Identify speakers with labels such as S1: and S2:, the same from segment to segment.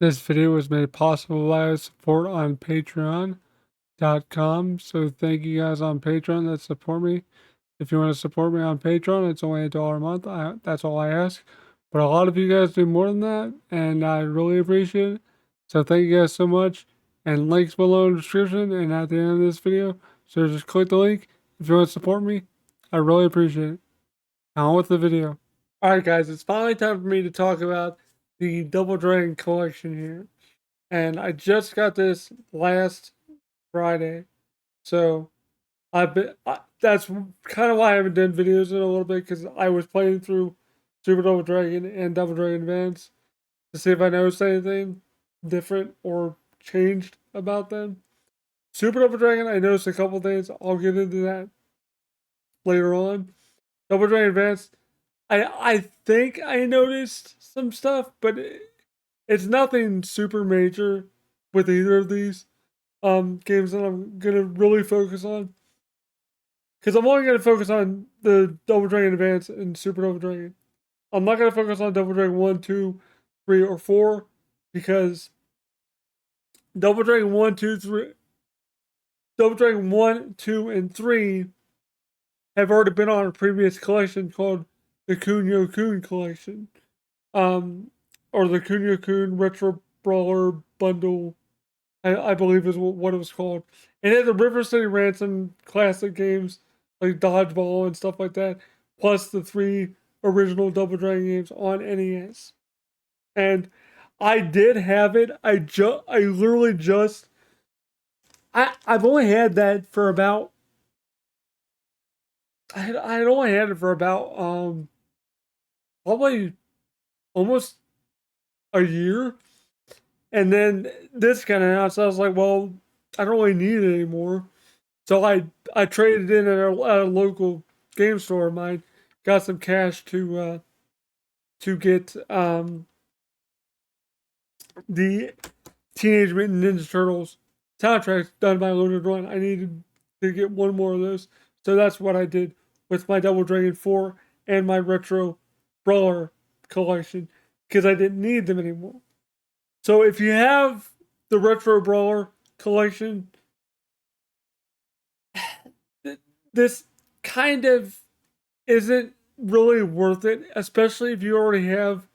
S1: This video was made possible by support on patreon.com. So thank you guys on Patreon that support me. If you want to support me on Patreon, it's only $1 a month. That's all I ask. But a lot of you guys do more than that, and I really appreciate it. So thank you guys so much. And links below in the description and at the end of this video. So just click the link if you want to support me. I really appreciate it. Now on with the video. Alright guys, it's finally time for me to talk about the Double Dragon collection here. And I just got this last Friday. So that's kind of why I haven't done videos in a little bit, because I was playing through Super Double Dragon and Double Dragon Advance to see if I noticed anything different or changed about them. Super Double Dragon, I noticed a couple things. I'll get into that later on. Double Dragon Advance, I think I noticed some stuff, but it's nothing super major with either of these games that I'm gonna really focus on. Because I'm only gonna focus on the Double Dragon Advance and Super Double Dragon. I'm not gonna focus on Double Dragon 1, 2, 3, or 4, because Double Dragon 1, 2, 3, Double Dragon 1, 2, and 3 have already been on a previous collection called the Kunio-kun collection. Or the Kunio-kun Retro Brawler Bundle, I believe is what it was called. And it had the River City Ransom classic games like Dodgeball and stuff like that, plus the 3 original Double Dragon games on NES. And I did have it. I've only had that for about, I had only had it for about probably almost a year. And then this kind of out, so I was like, well, I don't really need it anymore. So I traded in at a local game store of mine, got some cash to get the Teenage Mutant Ninja Turtles soundtrack done by Loaded Run. I needed to get one more of those, so that's what I did with my Double Dragon 4 and my Retro Brawler collection, because I didn't need them anymore. So if you have the Retro Brawler collection, this kind of isn't really worth it, especially if you already have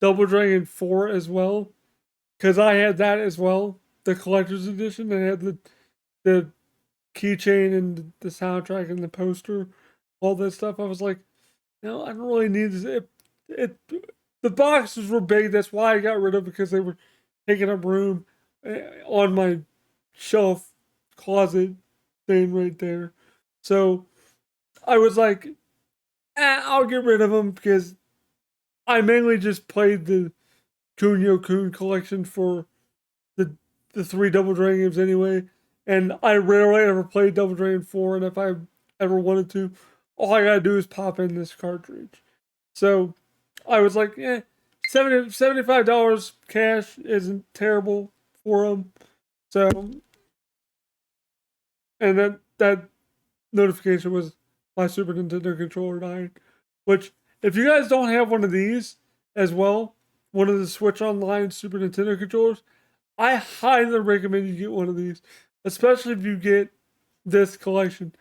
S1: Double Dragon 4 as well, because I had that as well, the collector's edition, and had the keychain and the soundtrack and the poster, all that stuff. I was like, no, I don't really need this. The boxes were big. That's why I got rid of it, because they were taking up room on my shelf closet thing right there. So I was like, I'll get rid of them, because I mainly just played the Kunio-kun collection for the 3 Double Dragon games anyway. And I rarely ever played Double Dragon 4, and if I ever wanted to, all I gotta do is pop in this cartridge. So I was like, $75 cash isn't terrible for them. So, and that notification was my Super Nintendo controller dying. Which, if you guys don't have one of these as well, one of the Switch Online Super Nintendo controllers, I highly recommend you get one of these, especially if you get this collection.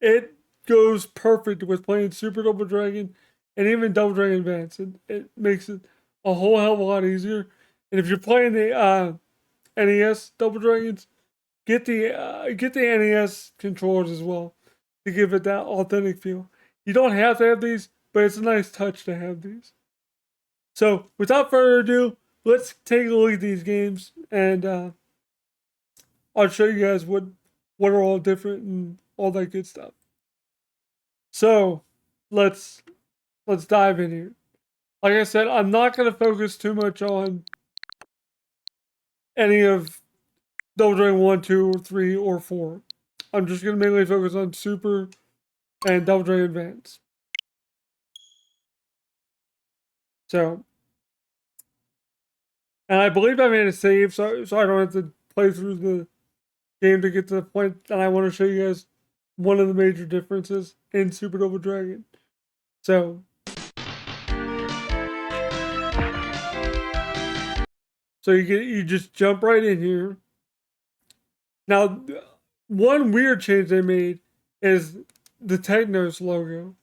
S1: It goes perfect with playing Super Double Dragon and even Double Dragon Advance. It makes it a whole hell of a lot easier. And if you're playing the NES Double Dragons, get the NES controllers as well to give it that authentic feel. You don't have to have these, but it's a nice touch to have these. So, without further ado, let's take a look at these games, and I'll show you guys what are all different and all that good stuff. So, let's dive in here. Like I said, I'm not going to focus too much on any of Double Dragon 1, 2, or 3, or 4. I'm just going to mainly focus on Super and Double Dragon Advance. So, and I believe I made a save, so I don't have to play through the game to get to the point that I want to show you guys one of the major differences in Super Double Dragon. So, So you just jump right in here. Now, one weird change they made is the Technos logo.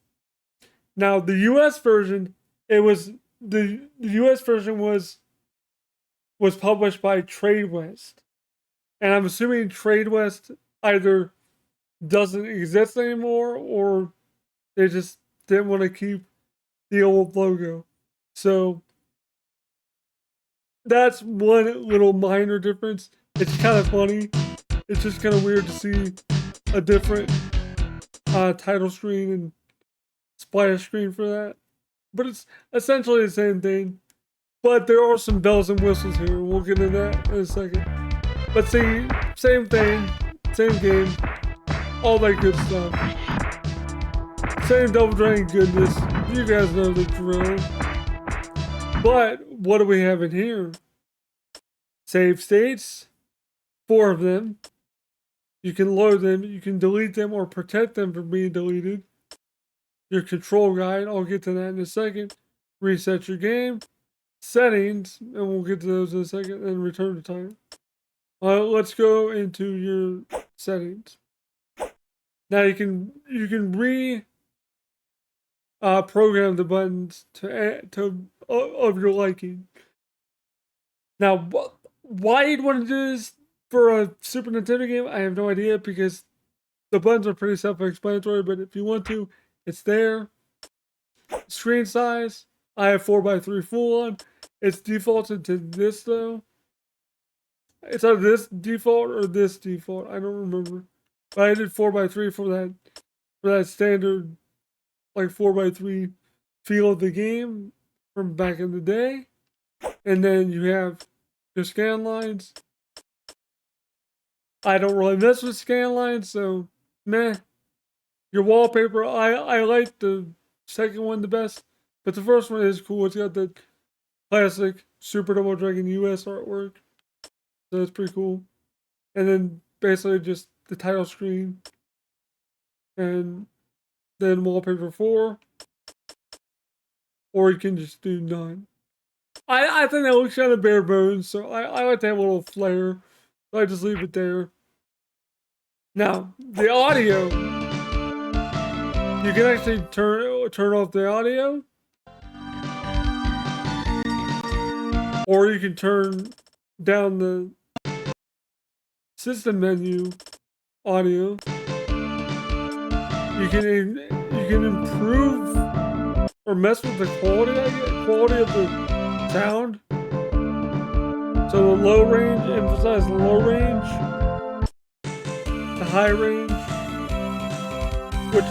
S1: Now, the U.S. version, it was the U.S. version was published by TradeWest, and I'm assuming TradeWest either doesn't exist anymore or they just didn't want to keep the old logo. So that's one little minor difference. It's kind of funny. It's just kind of weird to see a different title screen and splash screen for that. But it's essentially the same thing. But there are some bells and whistles here. We'll get into that in a second. But see, same thing, same game, all that good stuff. Same Double Dragon goodness. You guys know the drill. But what do we have in here? Save states, 4 of them. You can load them, you can delete them or protect them from being deleted. Your control guide, I'll get to that in a second. Reset your game. Settings, and we'll get to those in a second, and return to time. Let's go into your settings. Now you can program the buttons to of your liking. Now, why you'd want to do this for a Super Nintendo game, I have no idea, because the buttons are pretty self-explanatory, but if you want to, it's there. Screen size, I have 4x3 full on. It's defaulted to this though. It's either this default or this default. I don't remember. But I did 4x3 for that standard like 4x3 feel of the game from back in the day. And then you have your scan lines. I don't really mess with scan lines, so meh. Your wallpaper, I like the second one the best, but the first one is cool. It's got the classic Super Double Dragon US artwork, so that's pretty cool. And then basically just the title screen, and then wallpaper 4, or you can just do none. I think that looks kind of bare bones, so I like to have a little flair, so I just leave it there. Now, the audio, you can actually turn off the audio, or you can turn down the system menu audio. You can improve or mess with the quality of the sound. So the low range, emphasize the low range, the high range, which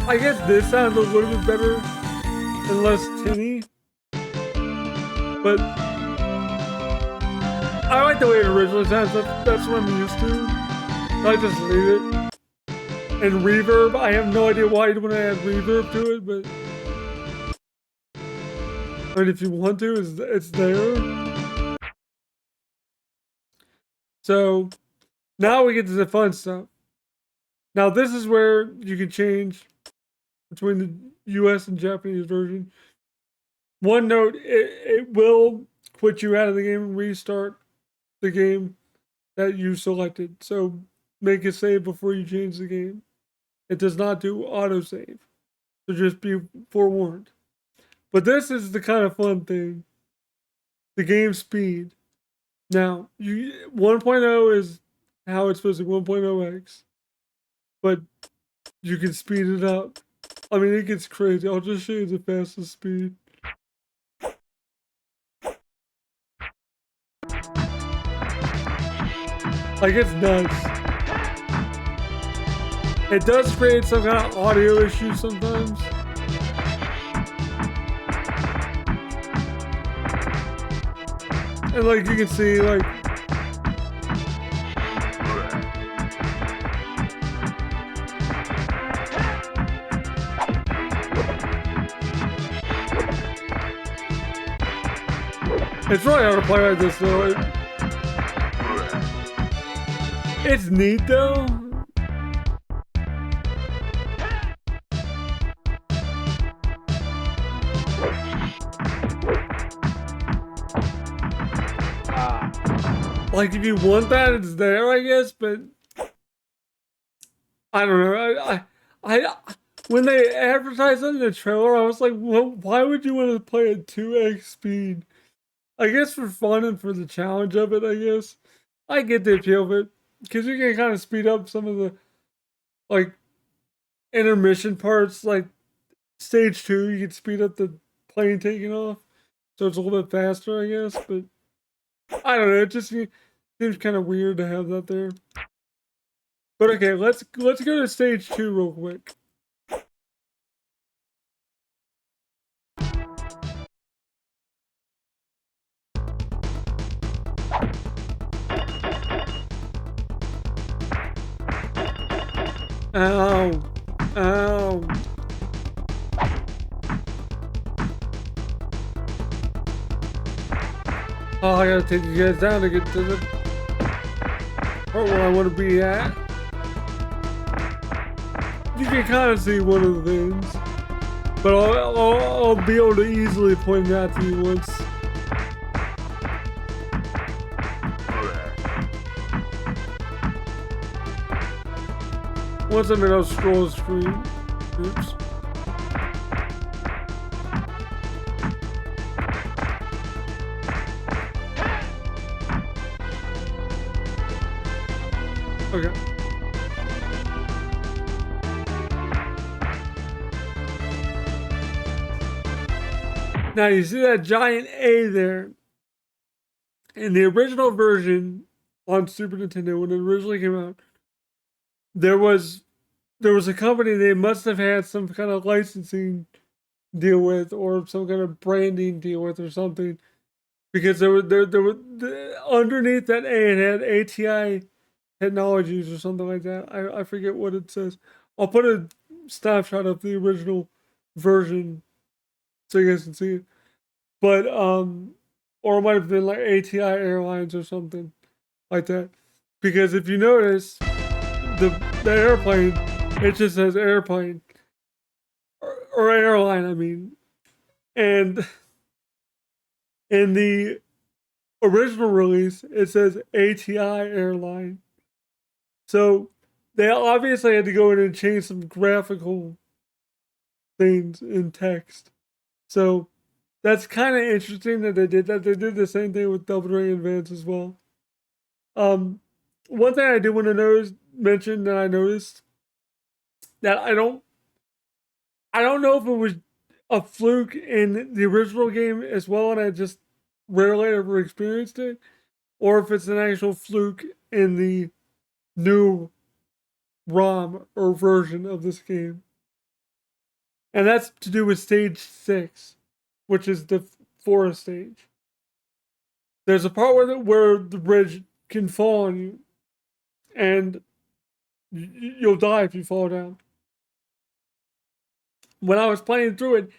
S1: I guess this sounds a little bit better and less tinny, but I like the way it originally sounds. That's what I'm used to. I just leave it. And reverb, I have no idea why you'd want to add reverb to it, but I mean, if you want to, it's there. So now we get to the fun stuff. Now this is where you can change between the US and Japanese version. One note, it will quit you out of the game and restart the game that you selected. So make a save before you change the game. It does not do autosave. So just be forewarned. But this is the kind of fun thing. The game speed. Now, 1.0 is how it's supposed to be, 1.0x. But you can speed it up. I mean, it gets crazy. I'll just show you the fastest speed. Like, it's nuts. It does create some kind of audio issue sometimes. And like you can see, like, it's really hard to play like this though. It's neat though. like, if you want that, it's there, I guess, but I don't know. I when they advertised it in the trailer, I was like, well, why would you want to play at 2x speed? I guess for fun and for the challenge of it, I guess. I get the appeal of it, because you can kind of speed up some of the, like, intermission parts, like stage 2, you can speed up the plane taking off, so it's a little bit faster, I guess, but I don't know, it just seems kind of weird to have that there. But okay, let's go to stage 2 real quick. Ow. Ow. Oh, I gotta take you guys down to get to the part where I want to be at. You can kind of see one of the things, but I'll be able to easily point it out to you once. Once I'm in a scroll screen. Oops. Okay. Now you see that giant A there. In the original version on Super Nintendo, when it originally came out, there was a company they must have had some kind of licensing deal with, or some kind of branding deal with, or something, because there were underneath that A, it had ATI Technologies or something like that. I forget what it says. I'll put a snapshot of the original version so you guys can see it. But or it might have been like ATI Airlines or something like that. Because if you notice, the airplane, it just says airplane or airline, I mean. And in the original release, it says ATI Airline. So they obviously had to go in and change some graphical things in text. So that's kind of interesting that they did that. They did the same thing with Double Dragon Advance as well. One thing I did want to mention that I noticed, that I don't know if it was a fluke in the original game as well, and I just rarely ever experienced it, or if it's an actual fluke in the new ROM or version of this game. And that's to do with stage 6, which is the forest stage. There's a part where the bridge can fall on you, and you'll die if you fall down. When I was playing through it,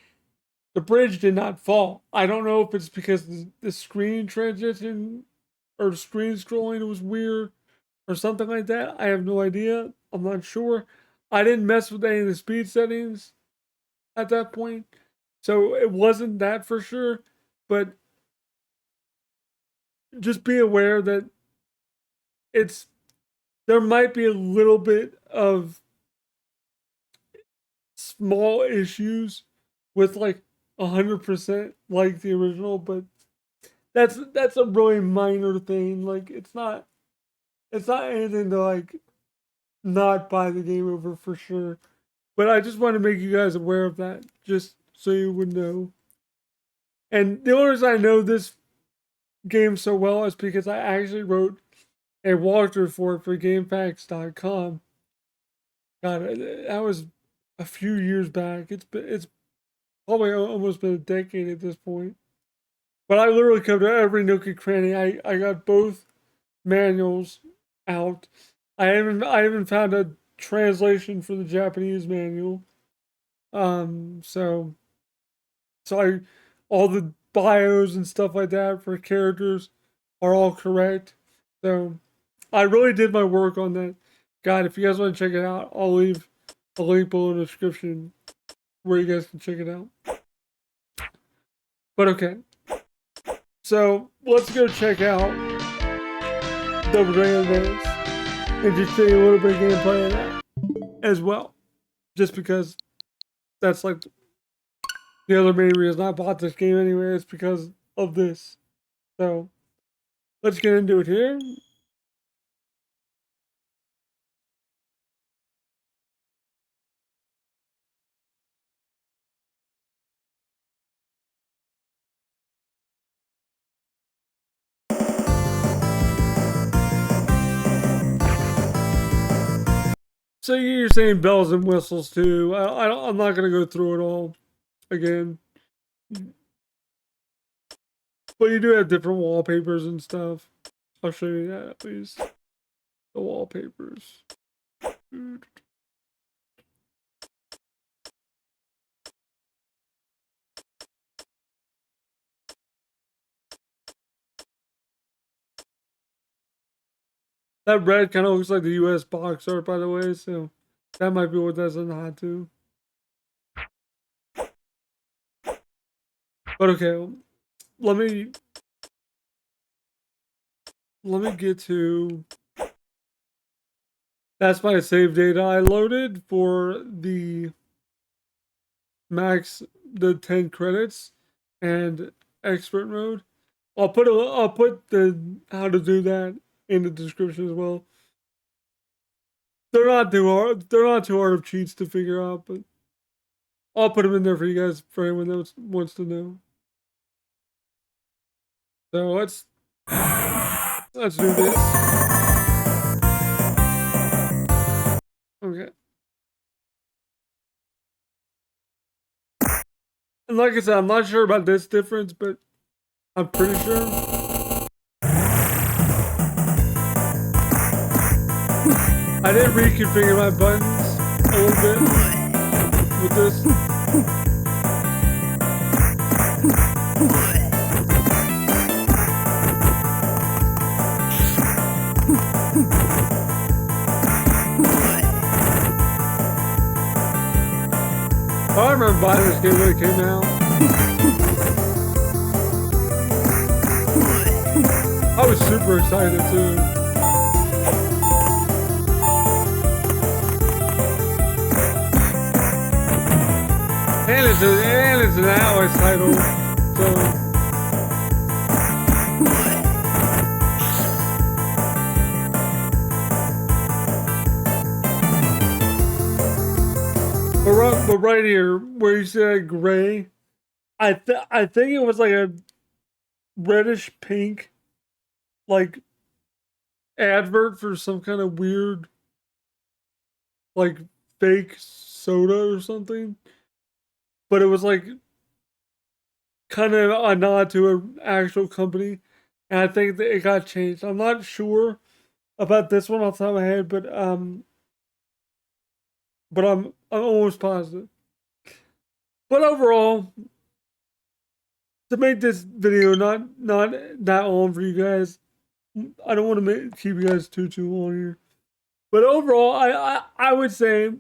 S1: the bridge did not fall. I don't know if it's because the screen transition or screen scrolling was weird or something like that. I have no idea. I'm not sure. I didn't mess with any of the speed settings at that point, so it wasn't that for sure. But just be aware that there might be a little bit of small issues with like 100% like the original, but that's a really minor thing. Like it's not anything to like not buy the game over for sure. But I just want to make you guys aware of that, just so you would know. And the only reason I know this game so well is because I actually wrote a walkthrough for it for GameFAQs.com. God, that was a few years back. It's probably almost been a decade at this point. But I literally covered every nook and cranny. I got both manuals out. I even found a translation for the Japanese manual. So all the bios and stuff like that for characters are all correct. So I really did my work on that. God, if you guys want to check it out, I'll leave a link below in the description where you guys can check it out. But okay. So let's go check out Double Dragon Advance and just show you a little bit of gameplay of that as well. Just because that's like the other main reason I bought this game anyway, is because of this. So let's get into it here. So you're saying bells and whistles too. I'm not gonna go through it all again, but you do have different wallpapers and stuff. I'll show you that at least. The wallpapers. That red kind of looks like the U.S. box art, by the way, so that might be what that's a nod to. But okay, let me get to. That's my save data I loaded for the max, the 10 credits and expert mode. I'll put the how to do that in the description as well. They're not too hard. They're not too hard of cheats to figure out, but I'll put them in there for you guys, for anyone that wants to know. So let's do this. Okay. And like I said, I'm not sure about this difference, but I'm pretty sure. I did reconfigure my buttons a little bit with this. I remember buying this game when it came out. I was super excited too. And it's an Atlas title, so. But right here, where you said gray, I think it was like a reddish pink, like advert for some kind of weird, like fake soda or something. But it was like kind of a nod to an actual company, and I think that it got changed. I'm not sure about this one off the top of my head, but I'm almost positive. But overall, to make this video not that long for you guys, I don't want to keep you guys too long here. But overall, I would say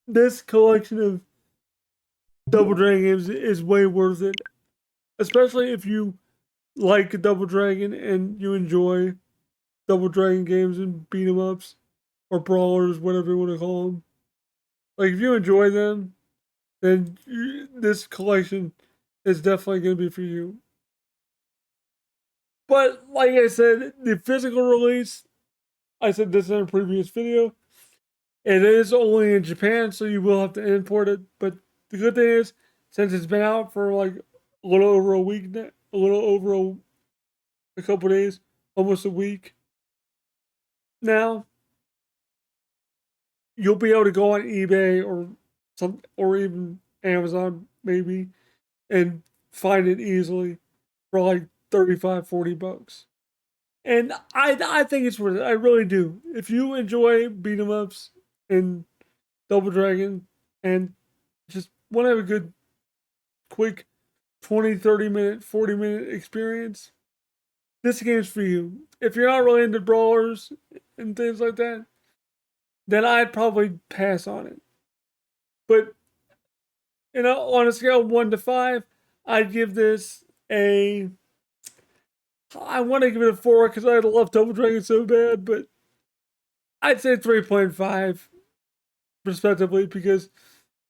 S1: this collection of Double Dragon games is way worth it, especially if you like Double Dragon and you enjoy Double Dragon games and beat 'em ups or brawlers, whatever you want to call them. Like if you enjoy them, then this collection is definitely going to be for you. But like I said, the physical release, I said this in a previous video, it is only in Japan, so you will have to import it. But the good thing is, since it's been out for like a little over a week, a little over a couple days, almost a week now, you'll be able to go on eBay or even Amazon maybe and find it easily for like 35, 40 bucks. And I think it's worth it. I really do. If you enjoy beat 'em ups and Double Dragon and just want to have a good, quick 20, 30 minute, 40-minute experience, this game's for you. If you're not really into brawlers and things like that, then I'd probably pass on it. But on a scale of 1 to 5, I'd give this a I want to give it a 4 because I love Double Dragon so bad, but I'd say 3.5 respectively because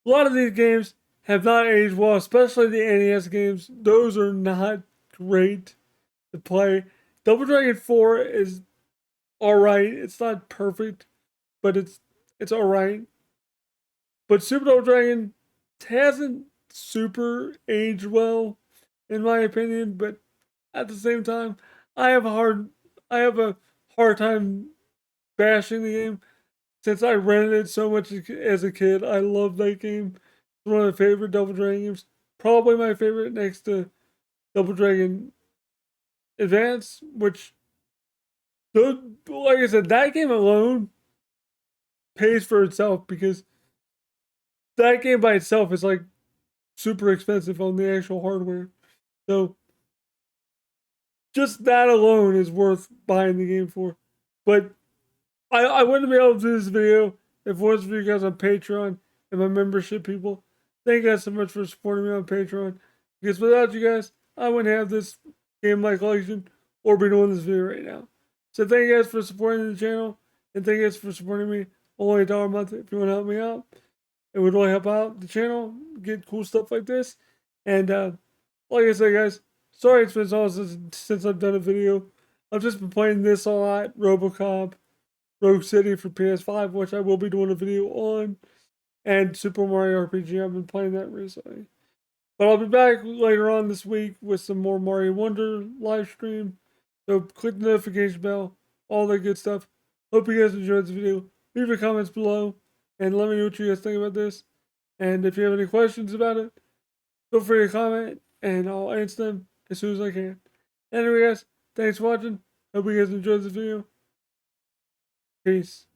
S1: a lot of these games have not aged well, especially the NES games. Those are not great to play. Double Dragon 4 is alright. It's not perfect, but it's alright. But Super Double Dragon hasn't super aged well, in my opinion. But at the same time, I have a hard I have a hard time bashing the game since I rented it so much as a kid. I love that game. It's one of my favorite Double Dragon games. Probably my favorite next to Double Dragon Advance, which, like I said, that game alone pays for itself because that game by itself is like super expensive on the actual hardware. So just that alone is worth buying the game for. But I wouldn't be able to do this video if it wasn't for you guys on Patreon and my membership people. Thank you guys so much for supporting me on Patreon. Because without you guys, I wouldn't have this game like collection or be doing this video right now. So thank you guys for supporting the channel and thank you guys for supporting me. Only $1 a month if you want to help me out. It would really help out the channel, get cool stuff like this. And like I said, guys, sorry it's been so long since I've done a video. I've just been playing this a lot, RoboCop, Rogue City for PS5, which I will be doing a video on, and Super Mario RPG. I've been playing that recently. But I'll be back later on this week with some more Mario Wonder live stream. So click the notification bell, all that good stuff. Hope you guys enjoyed this video. Leave your comments below and let me know what you guys think about this. And if you have any questions about it, feel free to comment and I'll answer them as soon as I can. Anyway, guys, thanks for watching. Hope you guys enjoyed this video. Peace.